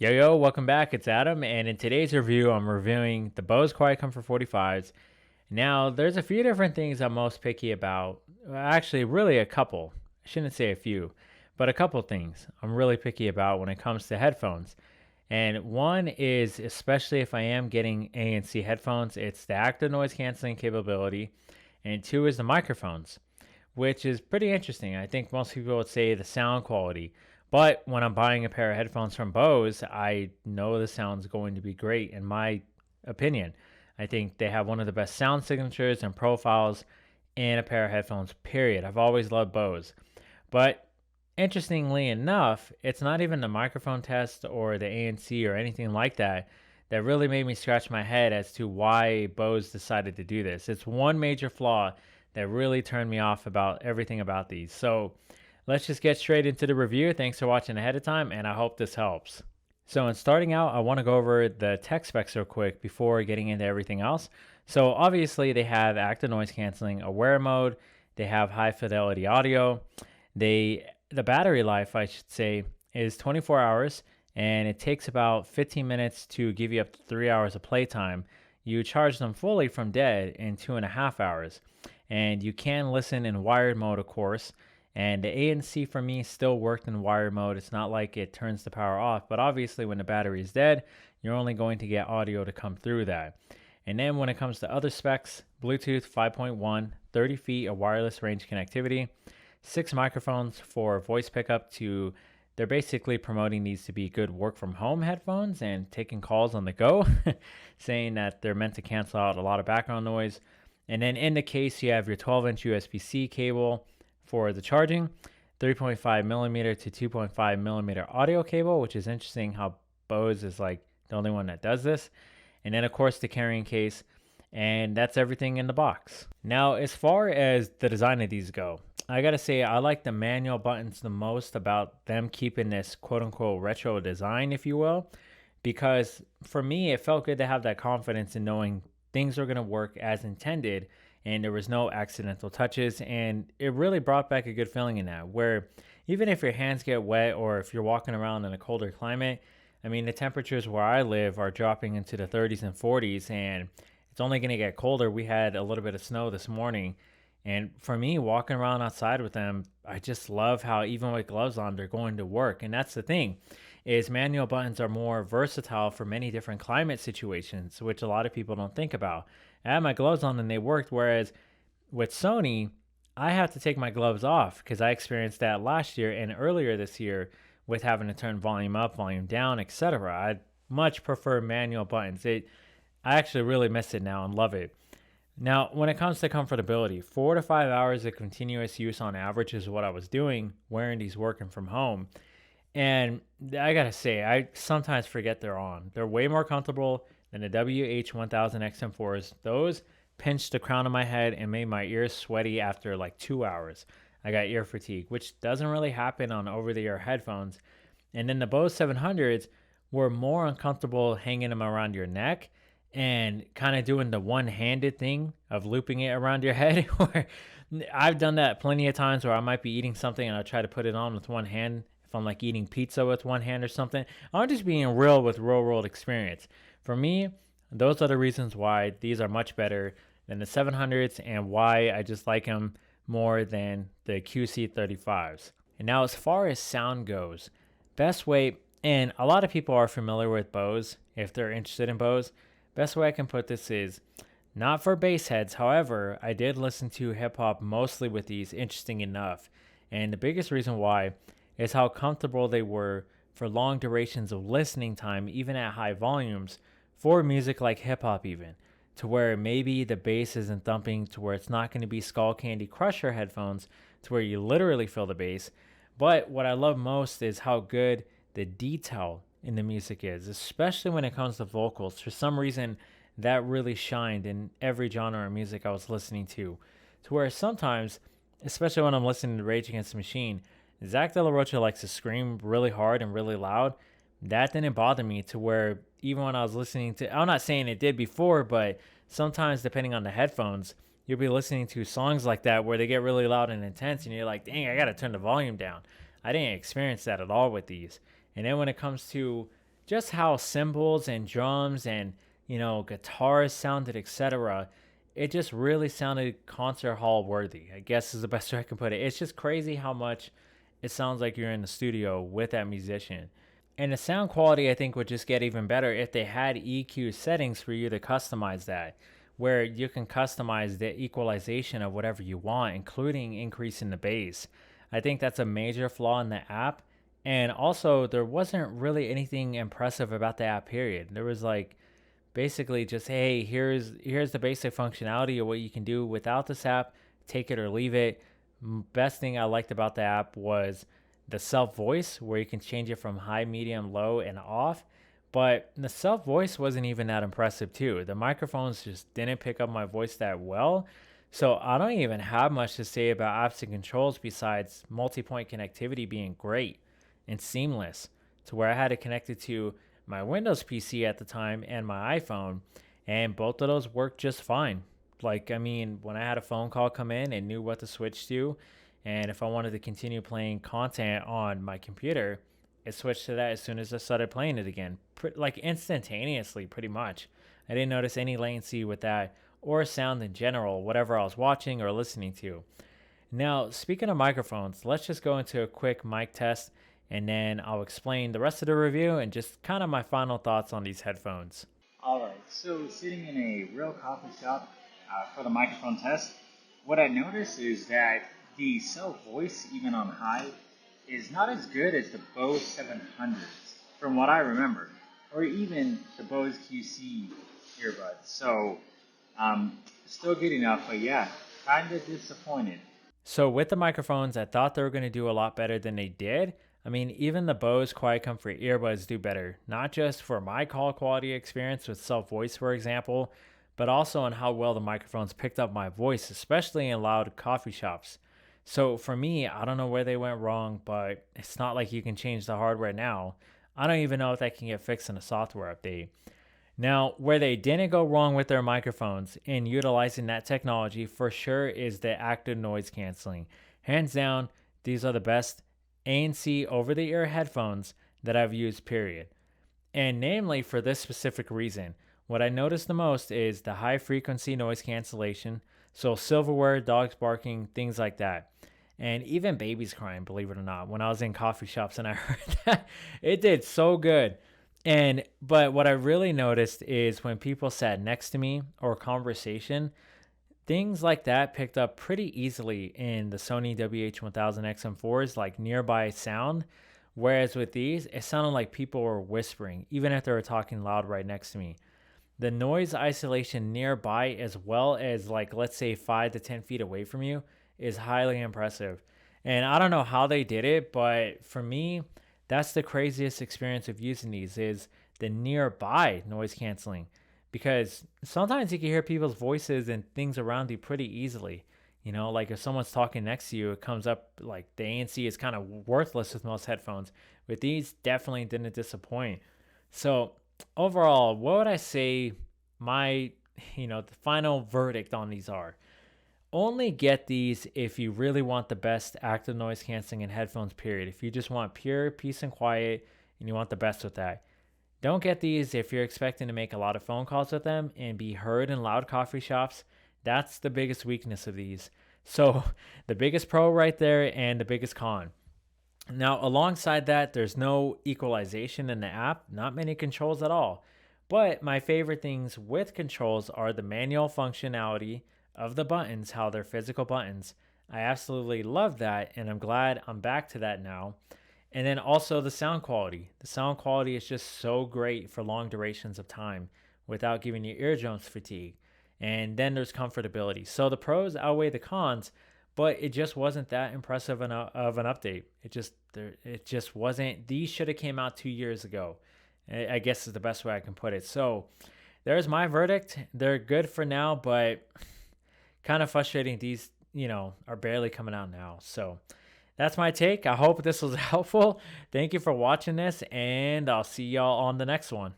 Yo, welcome back. It's Adam, and in today's review, I'm reviewing the Bose QuietComfort 45s. Now, there's a few different things I'm most picky about. Well, actually, really a couple. I shouldn't say a few, but a couple things I'm really picky about when it comes to headphones. And one is, especially if I am getting ANC headphones, it's the active noise canceling capability, and two is the microphones, which is pretty interesting. I think most people would say the sound quality. But when I'm buying a pair of headphones from Bose, I know the sound's going to be great, in my opinion. I think they have one of the best sound signatures and profiles in a pair of headphones, period. I've always loved Bose. But interestingly enough, it's not even the microphone test or the ANC or anything like that that really made me scratch my head as to why Bose decided to do this. It's one major flaw that really turned me off about everything about these. So let's just get straight into the review. Thanks for watching ahead of time, and I hope this helps. So in starting out, I want to go over the tech specs real quick before getting into everything else. So obviously they have active noise canceling, aware mode, they have high fidelity audio. The battery life, I should say, is 24 hours, and it takes about 15 minutes to give you up to 3 hours of playtime. You charge them fully from dead in 2.5 hours, and you can listen in wired mode, of course. And the ANC for me still worked in wired mode. It's not like it turns the power off, but obviously when the battery is dead, you're only going to get audio to come through that. And then when it comes to other specs, Bluetooth 5.1, 30 feet of wireless range connectivity, 6 microphones for voice pickup to, they're basically promoting these to be good work from home headphones and taking calls on the go, saying that they're meant to cancel out a lot of background noise. And then in the case, you have your 12-inch USB-C cable for the charging, 3.5 millimeter to 2.5 millimeter audio cable, which is interesting how Bose is like the only one that does this. And then of course the carrying case, and that's everything in the box. Now, as far as the design of these go, I gotta say I like the manual buttons the most about them keeping this quote unquote retro design, if you will, because for me it felt good to have that confidence in knowing things are gonna work as intended and there was no accidental touches, and it really brought back a good feeling in that, where even if your hands get wet or if you're walking around in a colder climate, I mean the temperatures where I live are dropping into the 30s and 40s, and it's only going to get colder. We had a little bit of snow this morning, and for me walking around outside with them, I just love how even with gloves on they're going to work. And that's the thing, is manual buttons are more versatile for many different climate situations, which a lot of people don't think about. I had my gloves on and they worked, whereas with Sony, I have to take my gloves off because I experienced that last year and earlier this year with having to turn volume up, volume down, etc. I much prefer manual buttons. I actually really miss it now and love it. Now, when it comes to comfortability, 4 to 5 hours of continuous use on average is what I was doing wearing these working from home. And I gotta say, I sometimes forget they're on. They're way more comfortable than the WH-1000 XM4s. Those pinched the crown of my head and made my ears sweaty after like 2 hours. I got ear fatigue, which doesn't really happen on over-the-ear headphones. And then the Bose 700s were more uncomfortable hanging them around your neck and kind of doing the one-handed thing of looping it around your head. Where I've done that plenty of times where I might be eating something and I try to put it on with one hand. If I'm like eating pizza with one hand or something, I'm just being real with real world experience. For me, those are the reasons why these are much better than the 700s and why I just like them more than the QC35s. And now as far as sound goes, best way, and a lot of people are familiar with Bose if they're interested in Bose, best way I can put this is not for bass heads. However, I did listen to hip hop mostly with these, interesting enough. And the biggest reason why is how comfortable they were for long durations of listening time, even at high volumes, for music like hip hop, even to where maybe the bass isn't thumping, to where it's not going to be Skull Candy Crusher headphones, to where you literally feel the bass. But what I love most is how good the detail in the music is, especially when it comes to vocals. For some reason, that really shined in every genre of music I was listening to where sometimes, especially when I'm listening to Rage Against the Machine, Zach De La Rocha likes to scream really hard and really loud. That didn't bother me, to where even when I was listening to, I'm not saying it did before, but sometimes depending on the headphones, you'll be listening to songs like that where they get really loud and intense and you're like, dang, I gotta turn the volume down. I didn't experience that at all with these. And then when it comes to just how cymbals and drums and guitars sounded, etc. It just really sounded concert hall worthy, I guess is the best way I can put it. It's just crazy how much it sounds like you're in the studio with that musician. And the sound quality, I think, would just get even better if they had EQ settings for you to customize that, where you can customize the equalization of whatever you want, including increasing the bass. I think that's a major flaw in the app. And also, there wasn't really anything impressive about the app, period. There was like basically just, hey, here's the basic functionality of what you can do without this app. Take it or leave it. Best thing I liked about the app was the self voice, where you can change it from high, medium, low, and off. But the self voice wasn't even that impressive too. The microphones just didn't pick up my voice that well. So I don't even have much to say about apps and controls besides multi-point connectivity being great and seamless, to where I had it connected to my Windows PC at the time and my iPhone, and both of those worked just fine. Like, I mean, when I had a phone call come in, it knew what to switch to. And if I wanted to continue playing content on my computer, it switched to that as soon as I started playing it again, like instantaneously, pretty much. I didn't notice any latency with that or sound in general, whatever I was watching or listening to. Now, speaking of microphones, let's just go into a quick mic test and then I'll explain the rest of the review and just kind of my final thoughts on these headphones. Alright, so sitting in a real coffee shop for the microphone test, what I noticed is that the self voice, even on high, is not as good as the Bose 700s, from what I remember, or even the Bose QC earbuds. So, still good enough, but yeah, kind of disappointed. So with the microphones, I thought they were going to do a lot better than they did. I mean, even the Bose QuietComfort earbuds do better, not just for my call quality experience with self voice, for example, but also on how well the microphones picked up my voice, especially in loud coffee shops. So for me, I don't know where they went wrong, but it's not like you can change the hardware now. I don't even know if that can get fixed in a software update. Now, where they didn't go wrong with their microphones in utilizing that technology for sure is the active noise canceling. Hands down, these are the best ANC over the ear headphones that I've used, period. And namely for this specific reason. What I noticed the most is the high frequency noise cancellation. So, silverware, dogs barking, things like that. And even babies crying, believe it or not, when I was in coffee shops and I heard that, it did so good. But what I really noticed is when people sat next to me or conversation, things like that picked up pretty easily in the Sony WH-1000 XM4s, like nearby sound. Whereas with these, it sounded like people were whispering, even if they were talking loud right next to me. The noise isolation nearby, as well as like, let's say 5 to 10 feet away from you, is highly impressive. And I don't know how they did it, but for me, that's the craziest experience of using these is the nearby noise canceling, because sometimes you can hear people's voices and things around you pretty easily. Like if someone's talking next to you, it comes up like the ANC is kind of worthless with most headphones. With these, definitely didn't disappoint. So overall, what would I say my, the final verdict on these are? Only get these if you really want the best active noise canceling in headphones, period. If you just want pure peace and quiet and you want the best with that. Don't get these if you're expecting to make a lot of phone calls with them and be heard in loud coffee shops. That's the biggest weakness of these. So the biggest pro right there and the biggest con. Now, alongside that, there's no equalization in the app, not many controls at all. But my favorite things with controls are the manual functionality of the buttons, how they're physical buttons. I absolutely love that, and I'm glad I'm back to that now. And then also the sound quality. The sound quality is just so great for long durations of time without giving you eardrums fatigue. And then there's comfortability. So the pros outweigh the cons, but it just wasn't that impressive of an update. It just wasn't. These should have came out 2 years ago, I guess is the best way I can put it. So there's my verdict. They're good for now, but kind of frustrating. These, are barely coming out now. So that's my take. I hope this was helpful. Thank you for watching this, and I'll see y'all on the next one.